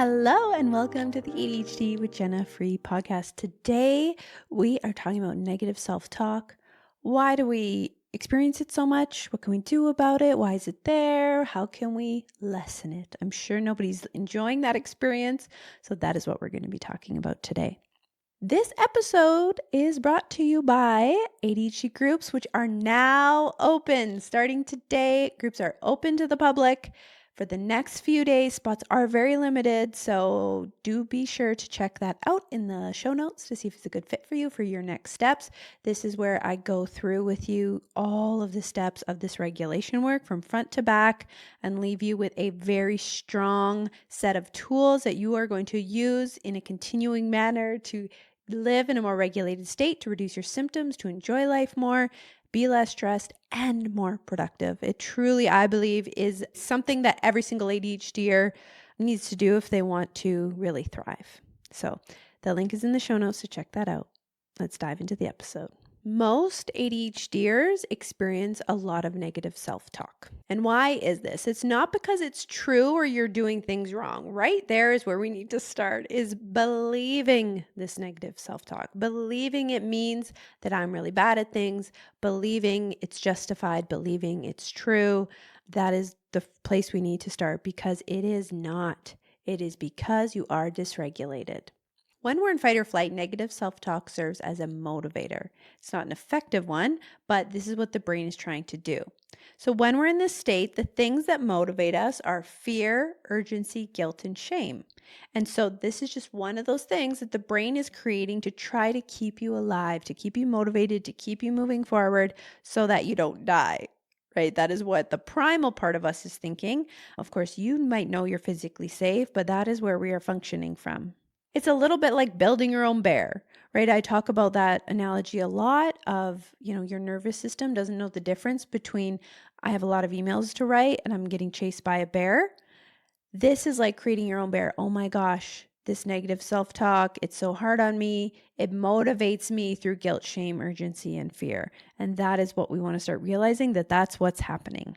Hello and welcome to the ADHD with Jenna free podcast. Today we are talking about negative self-talk. Why do we experience it so much? What can we do about it? Why is it there? How can we lessen it? I'm sure nobody's enjoying that experience, so that is what we're going to be talking about today. This episode is brought to you by ADHD groups, which are now open. Starting today, groups are open to the public. For the next few days, spots are very limited, so do be sure to check that out in the show notes to see if it's a good fit for you for your next steps. This is where I go through with you all of the steps of this regulation work from front to back and leave you with a very strong set of tools that you are going to use in a continuing manner to live in a more regulated state, to reduce your symptoms, to enjoy life more, be less stressed, and more productive. It truly, I believe, is something that every single ADHDer needs to do if they want to really thrive. So the link is in the show notes to check that out. Let's dive into the episode. Most ADHDers experience a lot of negative self-talk. And why is this? It's not because it's true or you're doing things wrong. Right there is where we need to start, is believing this negative self-talk. Believing it means that I'm really bad at things, believing it's justified, believing it's true. That is the place we need to start, because it is not. It is because you are dysregulated. When we're in fight or flight, negative self-talk serves as a motivator. It's not an effective one, but this is what the brain is trying to do. So when we're in this state, the things that motivate us are fear, urgency, guilt, and shame. And so this is just one of those things that the brain is creating to try to keep you alive, to keep you motivated, to keep you moving forward so that you don't die. Right? That is what the primal part of us is thinking. Of course, you might know you're physically safe, but that is where we are functioning from. It's a little bit like building your own bear, right? I talk about that analogy a lot of, your nervous system doesn't know the difference between I have a lot of emails to write and I'm getting chased by a bear. This is like creating your own bear. Oh my gosh, this negative self-talk, it's so hard on me. It motivates me through guilt, shame, urgency, and fear. And that is what we want to start realizing, that that's what's happening.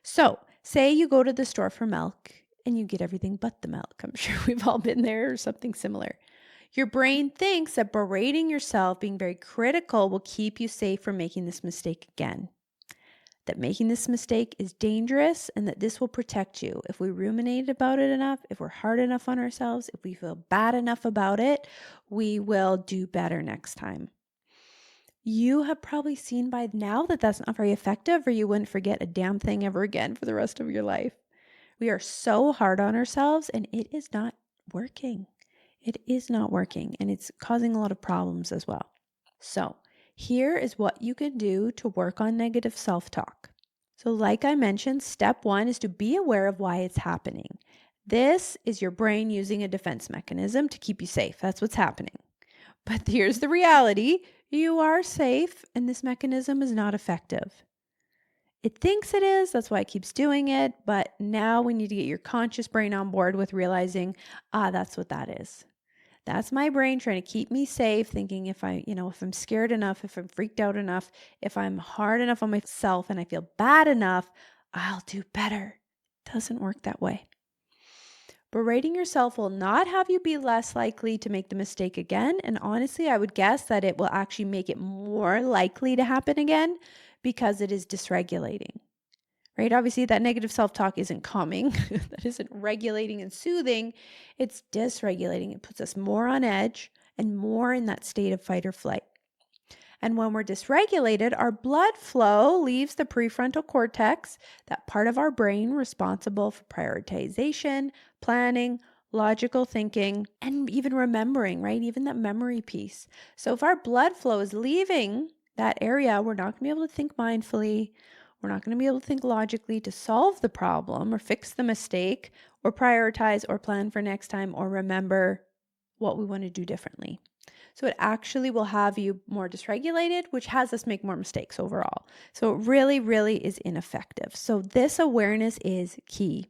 So say you go to the store for milk and you get everything but the milk. I'm sure we've all been there or something similar. Your brain thinks that berating yourself, being very critical, will keep you safe from making this mistake again. That making this mistake is dangerous and that this will protect you. If we ruminate about it enough, if we're hard enough on ourselves, if we feel bad enough about it, we will do better next time. You have probably seen by now that that's not very effective, or you wouldn't forget a damn thing ever again for the rest of your life. We are so hard on ourselves and it is not working. It is not working, and it's causing a lot of problems as well. So here is what you can do to work on negative self-talk. So like I mentioned, step one is to be aware of why it's happening. This is your brain using a defense mechanism to keep you safe. That's what's happening. But here's the reality. You are safe and this mechanism is not effective. It thinks it is, that's why it keeps doing it, but now we need to get your conscious brain on board with realizing, that's what that is. That's my brain trying to keep me safe, thinking if I'm scared enough, if I'm freaked out enough, if I'm hard enough on myself and I feel bad enough, I'll do better. It doesn't work that way. Berating yourself will not have you be less likely to make the mistake again. And honestly, I would guess that it will actually make it more likely to happen again because it is dysregulating, right? Obviously, that negative self-talk isn't calming. That isn't regulating and soothing. It's dysregulating. It puts us more on edge and more in that state of fight or flight. And when we're dysregulated, our blood flow leaves the prefrontal cortex, that part of our brain responsible for prioritization, planning, logical thinking, and even remembering, right? Even that memory piece. So if our blood flow is leaving that area, we're not going to be able to think mindfully. We're not going to be able to think logically to solve the problem or fix the mistake or prioritize or plan for next time or remember what we want to do differently. So it actually will have you more dysregulated, which has us make more mistakes overall. So it really, really is ineffective. So this awareness is key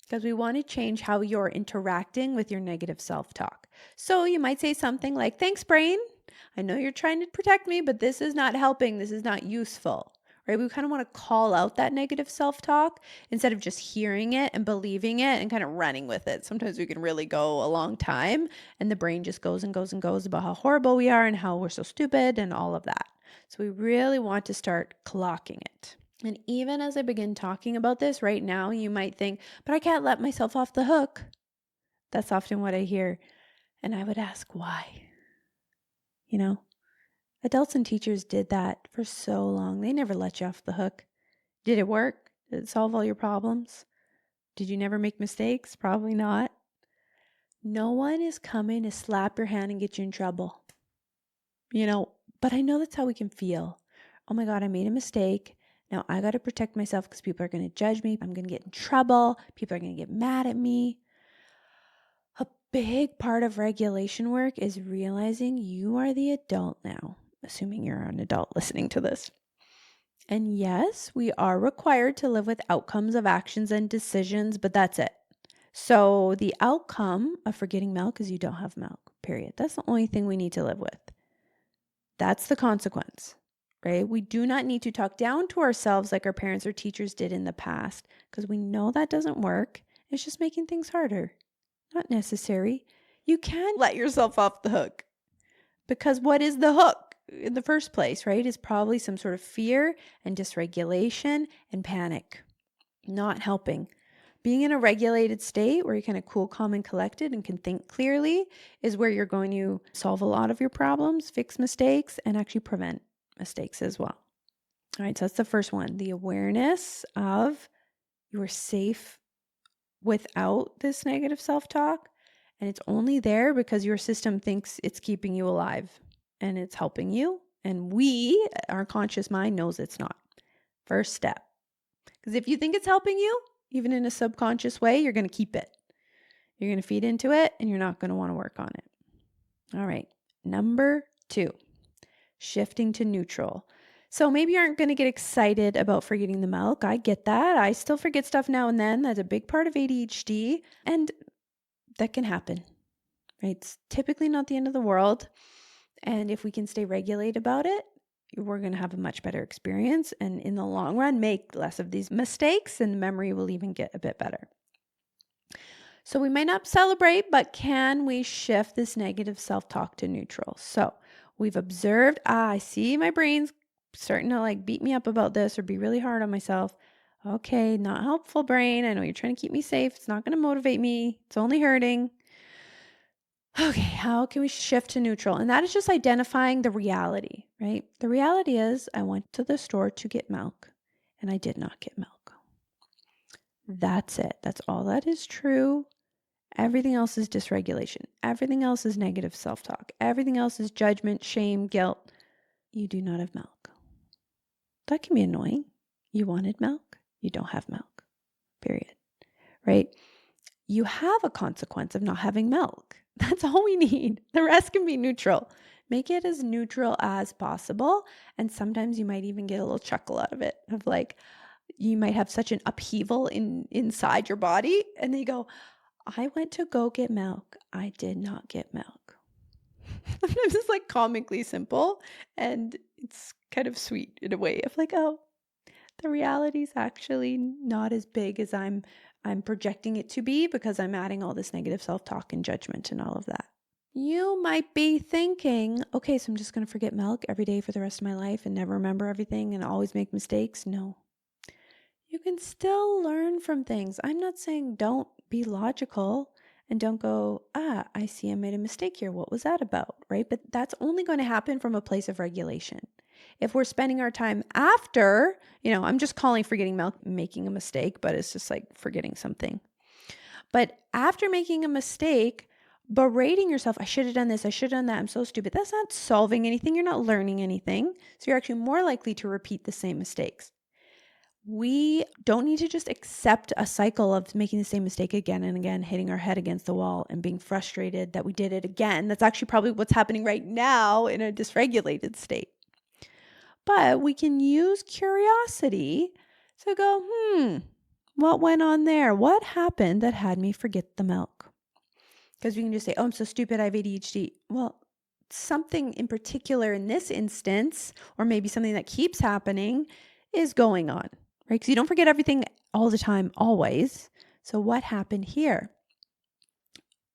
because we want to change how you're interacting with your negative self-talk. So you might say something like, thanks, brain. I know you're trying to protect me, but this is not helping. This is not useful. right? We kind of want to call out that negative self-talk instead of just hearing it and believing it and kind of running with it. Sometimes we can really go a long time and the brain just goes and goes and goes about how horrible we are and how we're so stupid and all of that. So we really want to start clocking it. And even as I begin talking about this right now, you might think, but I can't let myself off the hook. That's often what I hear. And I would ask why. Adults and teachers did that for so long. They never let you off the hook. Did it work? Did it solve all your problems? Did you never make mistakes? Probably not. No one is coming to slap your hand and get you in trouble. But I know that's how we can feel. Oh my God, I made a mistake. Now I got to protect myself because people are going to judge me. I'm going to get in trouble. People are going to get mad at me. A big part of regulation work is realizing you are the adult now, assuming you're an adult listening to this. And yes, we are required to live with outcomes of actions and decisions, but that's it. So the outcome of forgetting milk is you don't have milk, period. That's the only thing we need to live with. That's the consequence, right? We do not need to talk down to ourselves like our parents or teachers did in the past because we know that doesn't work. It's just making things harder. Not necessary. You can let yourself off the hook because what is the hook in the first place, right? Is probably some sort of fear and dysregulation and panic, not helping. Being in a regulated state where you're kind of cool, calm, and collected and can think clearly is where you're going to solve a lot of your problems, fix mistakes, and actually prevent mistakes as well. All right, so that's the first one, the awareness of you are safe without this negative self-talk. And it's only there because your system thinks it's keeping you alive and it's helping you. And our conscious mind knows it's not. First step. Because if you think it's helping you, even in a subconscious way, you're going to keep it. You're going to feed into it and you're not going to want to work on it. All right. Number 2, shifting to neutral. So maybe you aren't going to get excited about forgetting the milk. I get that. I still forget stuff now and then. That's a big part of ADHD. And that can happen, right? It's typically not the end of the world. And if we can stay regulated about it, we're going to have a much better experience. And in the long run, make less of these mistakes and the memory will even get a bit better. So we might not celebrate, but can we shift this negative self-talk to neutral? So we've observed, I see my brain's starting to beat me up about this or be really hard on myself. Okay, not helpful, brain. I know you're trying to keep me safe. It's not going to motivate me. It's only hurting. Okay, how can we shift to neutral? And that is just identifying the reality, right? The reality is I went to the store to get milk and I did not get milk. That's it. That's all that is true. Everything else is dysregulation. Everything else is negative self-talk. Everything else is judgment, shame, guilt. You do not have milk. That can be annoying. You wanted milk. You don't have milk. Period. Right? You have a consequence of not having milk. That's all we need. The rest can be neutral. Make it as neutral as possible. And sometimes you might even get a little chuckle out of it of you might have such an upheaval inside your body. And then you go, I went to go get milk. I did not get milk. Sometimes it's comically simple and it's kind of sweet in a way of oh, the reality is actually not as big as I'm projecting it to be because I'm adding all this negative self-talk and judgment and all of that. You might be thinking, okay, so I'm just going to forget milk every day for the rest of my life and never remember everything and always make mistakes. No. You can still learn from things. I'm not saying don't be logical and don't go, I see I made a mistake here. What was that about, right? But that's only going to happen from a place of regulation. If we're spending our time after, I'm just calling forgetting milk making a mistake, but it's just forgetting something. But after making a mistake, berating yourself, I should have done this, I should have done that, I'm so stupid. That's not solving anything. You're not learning anything. So you're actually more likely to repeat the same mistakes. We don't need to just accept a cycle of making the same mistake again and again, hitting our head against the wall and being frustrated that we did it again. That's actually probably what's happening right now in a dysregulated state. But we can use curiosity to go, what went on there? What happened that had me forget the milk? Because we can just say, oh, I'm so stupid, I have ADHD. Well, something in particular in this instance, or maybe something that keeps happening, is going on, right? Because you don't forget everything all the time, always. So what happened here?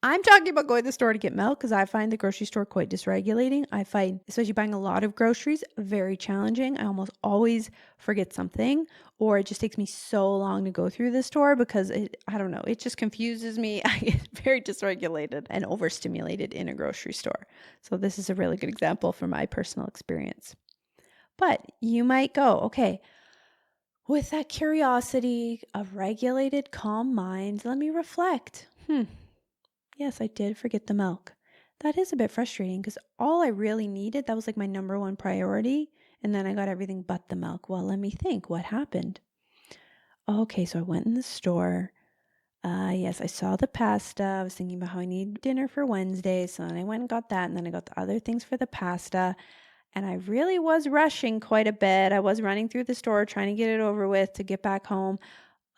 I'm talking about going to the store to get milk because I find the grocery store quite dysregulating. I find, especially buying a lot of groceries, very challenging. I almost always forget something, or it just takes me so long to go through the store because I don't know, it just confuses me. I get very dysregulated and overstimulated in a grocery store. So this is a really good example from my personal experience. But you might go, okay, with that curiosity, a regulated, calm mind, let me reflect. Yes, I did forget the milk. That is a bit frustrating because all I really needed, that was like my number one priority. And then I got everything but the milk. Well, let me think, what happened? Okay, so I went in the store. Yes, I saw the pasta. I was thinking about how I need dinner for Wednesday. So then I went and got that. And then I got the other things for the pasta. And I really was rushing quite a bit. I was running through the store trying to get it over with to get back home.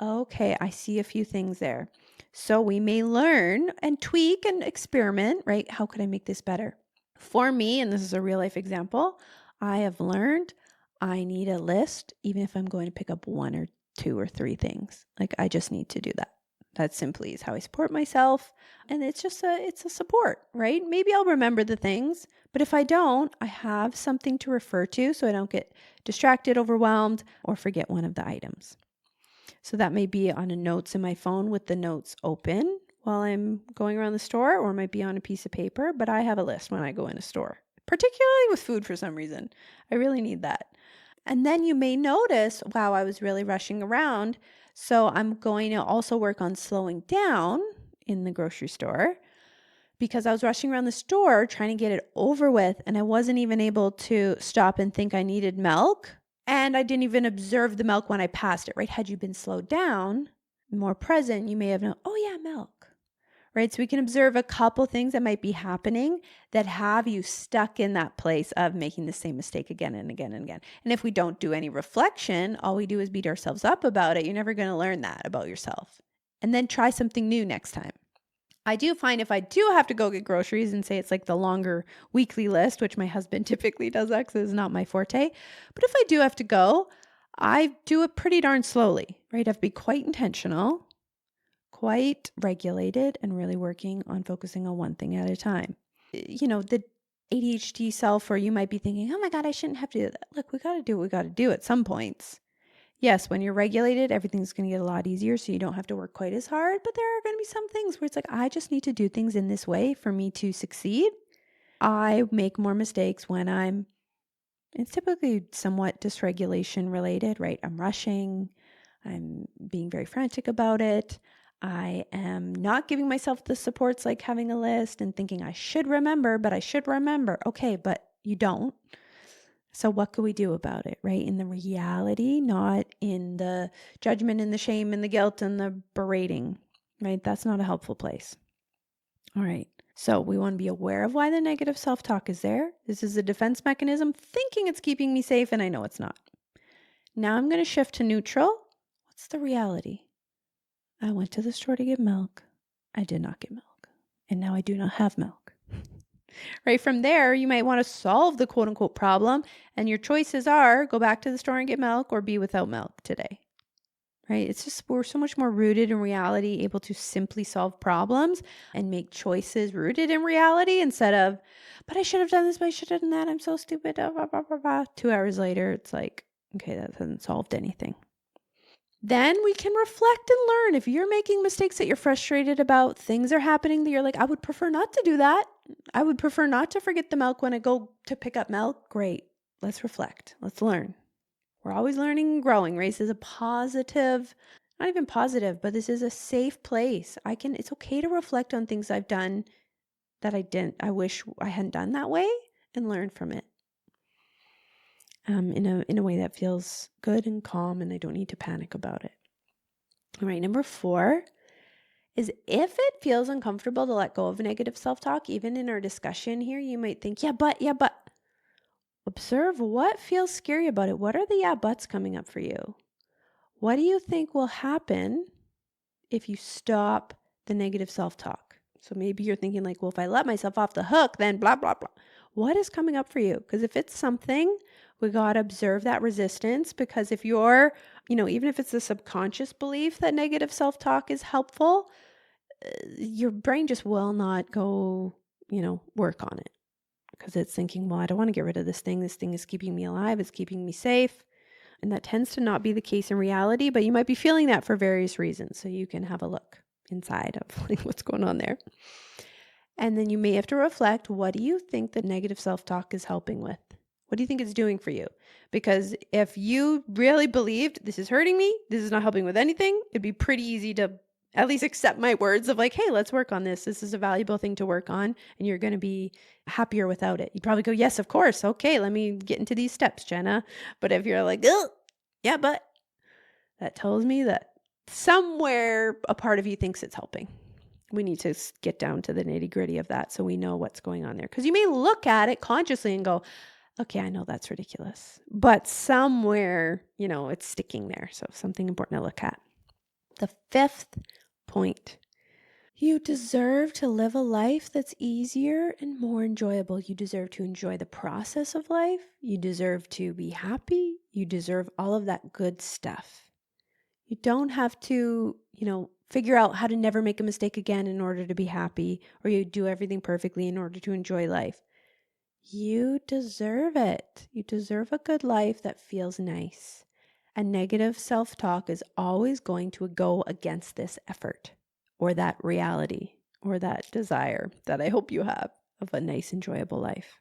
Okay, I see a few things there. So we may learn and tweak and experiment, right? How could I make this better? For me, and this is a real life example, I have learned I need a list, even if I'm going to pick up one or two or three things. Like I just need to do that. That simply is how I support myself. And it's a support, right? Maybe I'll remember the things, but if I don't, I have something to refer to so I don't get distracted, overwhelmed, or forget one of the items. So that may be on a notes in my phone with the notes open while I'm going around the store, or it might be on a piece of paper, but I have a list when I go in a store, particularly with food for some reason. I really need that. And then you may notice, wow, I was really rushing around. So I'm going to also work on slowing down in the grocery store because I was rushing around the store trying to get it over with, and I wasn't even able to stop and think I needed milk. And I didn't even observe the milk when I passed it, right? Had you been slowed down, more present, you may have known, oh yeah, milk, right? So we can observe a couple things that might be happening that have you stuck in that place of making the same mistake again and again and again. And if we don't do any reflection, all we do is beat ourselves up about it. You're never going to learn that about yourself. And then try something new next time. I do find if I do have to go get groceries and say it's like the longer weekly list, which my husband typically does that because it's not my forte. But if I do have to go, I do it pretty darn slowly, right? I have to be quite intentional, quite regulated, and really working on focusing on one thing at a time. You know, the ADHD self, or you might be thinking, oh my God, I shouldn't have to do that. Look, we got to do what we got to do at some points. Yes, when you're regulated, everything's going to get a lot easier, so you don't have to work quite as hard. But there are going to be some things where it's like, I just need to do things in this way for me to succeed. I make more mistakes when it's typically somewhat dysregulation related, right? I'm rushing. I'm being very frantic about it. I am not giving myself the supports like having a list and thinking I should remember, but I should remember. Okay, but you don't. So what could we do about it, right? In the reality, not in the judgment and the shame and the guilt and the berating, right? That's not a helpful place. All right. So we want to be aware of why the negative self-talk is there. This is a defense mechanism, thinking it's keeping me safe, and I know it's not. Now I'm going to shift to neutral. What's the reality? I went to the store to get milk. I did not get milk. And now I do not have milk. Right from there, you might want to solve the quote unquote problem. And your choices are go back to the store and get milk or be without milk today. Right? It's just we're so much more rooted in reality, able to simply solve problems and make choices rooted in reality instead of, but I should have done this, but I should have done that. I'm so stupid. 2 hours later, it's like, okay, that hasn't solved anything. Then we can reflect and learn. If you're making mistakes that you're frustrated about, things are happening that you're like, I would prefer not to do that. I would prefer not to forget the milk when I go to pick up milk. Great. Let's reflect. Let's learn. We're always learning and growing, right? This is a positive, not even positive, but this is a safe place. It's okay to reflect on things I've done that I wish I hadn't done that way and learn from it. In a way that feels good and calm, and I don't need to panic about it. All right, number 4 is if it feels uncomfortable to let go of negative self-talk, even in our discussion here, you might think, yeah, but. Observe what feels scary about it. What are the yeah, buts coming up for you? What do you think will happen if you stop the negative self-talk? So maybe you're thinking like, well, if I let myself off the hook, then blah, blah, blah. What is coming up for you? Because if it's something, we got to observe that resistance, because if you're, even if it's a subconscious belief that negative self-talk is helpful, your brain just will not go, work on it, because it's thinking, well, I don't want to get rid of this thing. This thing is keeping me alive. It's keeping me safe. And that tends to not be the case in reality, but you might be feeling that for various reasons. So you can have a look inside of like what's going on there. And then you may have to reflect, what do you think the negative self-talk is helping with? What do you think it's doing for you? Because if you really believed this is hurting me, this is not helping with anything, it'd be pretty easy to at least accept my words of like, hey, let's work on this. This is a valuable thing to work on, and you're going to be happier without it. You'd probably go, yes, of course. Okay, let me get into these steps, Jenna. But if you're like, oh, yeah, but that tells me that somewhere a part of you thinks it's helping. We need to get down to the nitty gritty of that so we know what's going on there. Because you may look at it consciously and go, okay, I know that's ridiculous. But somewhere, it's sticking there. So something important to look at. The fifth point: you deserve to live a life that's easier and more enjoyable. You deserve to enjoy the process of life. You deserve to be happy. You deserve all of that good stuff. You don't have to, figure out how to never make a mistake again in order to be happy, or you do everything perfectly in order to enjoy life. You deserve it. You deserve a good life that feels nice. And negative self-talk is always going to go against this effort, or that reality, or that desire that I hope you have of a nice, enjoyable life.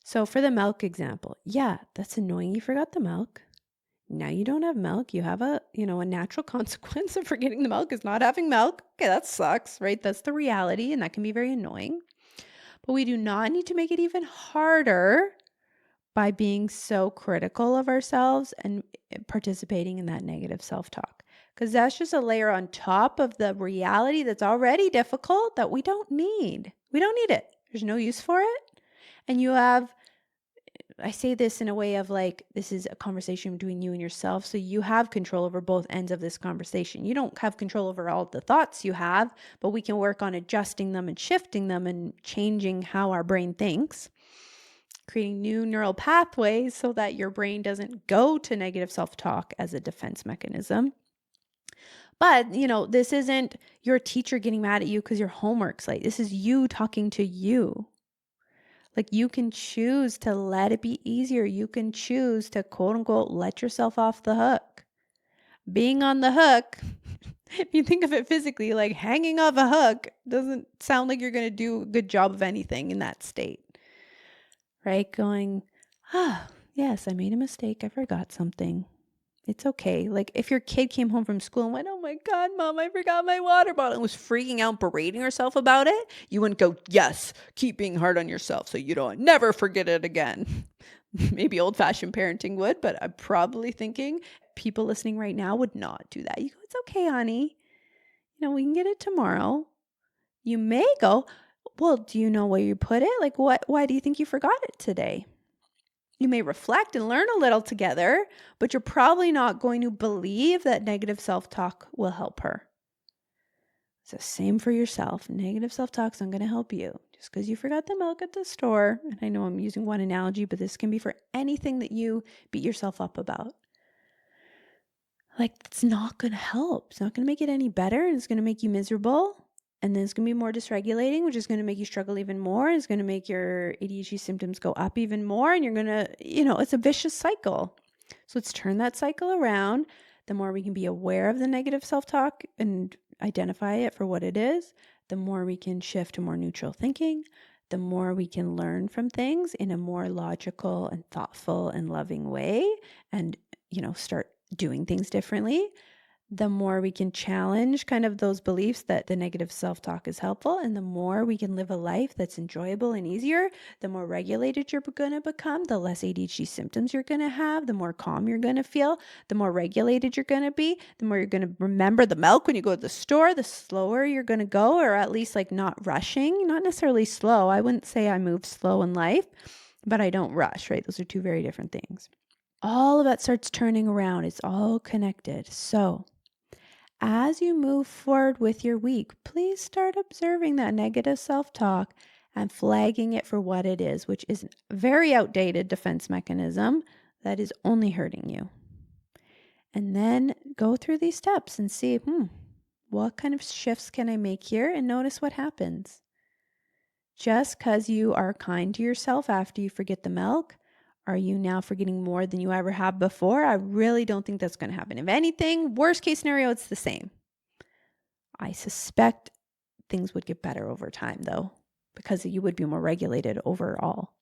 So for the milk example, yeah, that's annoying. You forgot the milk. Now you don't have milk. You have a natural consequence of forgetting the milk is not having milk. Okay, that sucks, right? That's the reality, and that can be very annoying. But we do not need to make it even harder by being so critical of ourselves and participating in that negative self-talk, because that's just a layer on top of the reality that's already difficult that we don't need. We don't need it. There's no use for it. And I say this in a way of like, this is a conversation between you and yourself. So you have control over both ends of this conversation. You don't have control over all the thoughts you have, but we can work on adjusting them and shifting them and changing how our brain thinks, creating new neural pathways so that your brain doesn't go to negative self-talk as a defense mechanism. But, this isn't your teacher getting mad at you because your homework's late. This is you talking to you. Like, you can choose to let it be easier. You can choose to, quote unquote, let yourself off the hook. Being on the hook, if you think of it physically, like hanging off a hook, doesn't sound like you're going to do a good job of anything in that state. Right? Going, yes, I made a mistake. I forgot something. It's okay. Like if your kid came home from school and went, oh my God, Mom, I forgot my water bottle, and was freaking out, berating herself about it, you wouldn't go, yes, keep being hard on yourself so you don't never forget it again. Maybe old-fashioned parenting would, but I'm probably thinking people listening right now would not do that. You go, it's okay, honey. We can get it tomorrow. You may go, well, do you know where you put it? Like why do you think you forgot it today? You may reflect and learn a little together, but you're probably not going to believe that negative self-talk will help her. It's the same for yourself. Negative self-talk is not going to help you. Just because you forgot the milk at the store, and I know I'm using one analogy, but this can be for anything that you beat yourself up about. Like, it's not going to help. It's not going to make it any better. It's going to make you miserable. And then it's going to be more dysregulating, which is going to make you struggle even more. It's going to make your ADHD symptoms go up even more. And you're going to, it's a vicious cycle. So let's turn that cycle around. The more we can be aware of the negative self-talk and identify it for what it is, the more we can shift to more neutral thinking, the more we can learn from things in a more logical and thoughtful and loving way, and, start doing things differently, the more we can challenge kind of those beliefs that the negative self-talk is helpful, and the more we can live a life that's enjoyable and easier, the more regulated you're going to become, the less ADHD symptoms you're going to have, the more calm you're going to feel, the more regulated you're going to be, the more you're going to remember the milk when you go to the store, the slower you're going to go, or at least like not rushing, not necessarily slow. I wouldn't say I move slow in life, but I don't rush, right? Those are two very different things. All of that starts turning around. It's all connected. So as you move forward with your week, please start observing that negative self-talk and flagging it for what it is, which is a very outdated defense mechanism that is only hurting you. And then go through these steps and see, what kind of shifts can I make here? And notice what happens. Just because you are kind to yourself after you forget the milk, are you now forgetting more than you ever have before? I really don't think that's going to happen. If anything, worst case scenario, it's the same. I suspect things would get better over time, though, because you would be more regulated overall,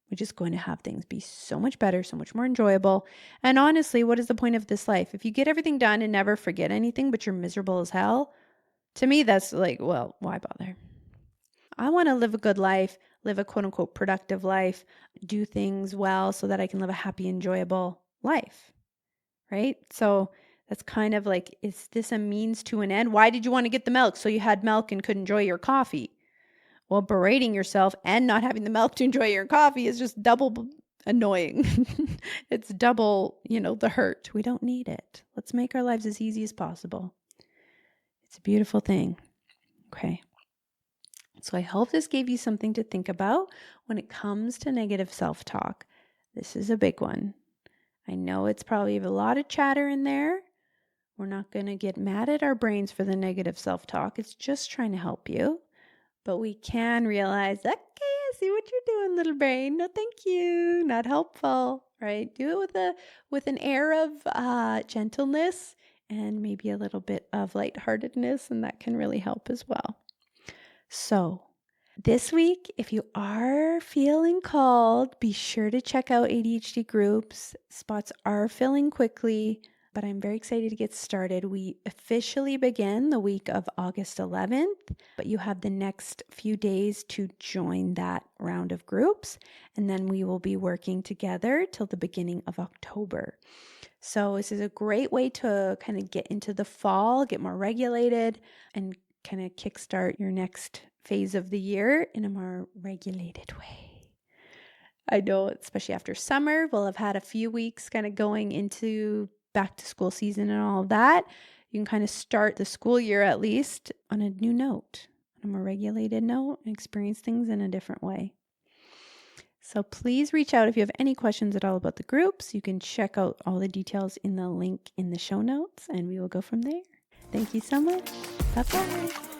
which is going to have things be so much better, so much more enjoyable. And honestly, what is the point of this life? If you get everything done and never forget anything, but you're miserable as hell, to me, that's like, well, why bother? I want to live a good life, live a quote unquote productive life, do things well so that I can live a happy, enjoyable life, right? So that's kind of like, is this a means to an end? Why did you want to get the milk? So you had milk and could enjoy your coffee. Well, berating yourself and not having the milk to enjoy your coffee is just double annoying. It's double, the hurt. We don't need it. Let's make our lives as easy as possible. It's a beautiful thing. Okay. So I hope this gave you something to think about when it comes to negative self-talk. This is a big one. I know it's probably a lot of chatter in there. We're not going to get mad at our brains for the negative self-talk. It's just trying to help you. But we can realize, okay, I see what you're doing, little brain. No, thank you. Not helpful, right? Do it with an air of gentleness and maybe a little bit of lightheartedness, and that can really help as well. So this week, if you are feeling called, be sure to check out ADHD groups. Spots are filling quickly, but I'm very excited to get started. We officially begin the week of August 11th, but you have the next few days to join that round of groups, and then we will be working together till the beginning of October. So this is a great way to kind of get into the fall, get more regulated, and kind of kickstart your next phase of the year in a more regulated way. I know, especially after summer, we'll have had a few weeks kind of going into back to school season and all of that. You can kind of start the school year at least on a new note, on a more regulated note, and experience things in a different way. So please reach out if you have any questions at all about the groups. You can check out all the details in the link in the show notes, and we will go from there. Thank you so much. Bye-bye.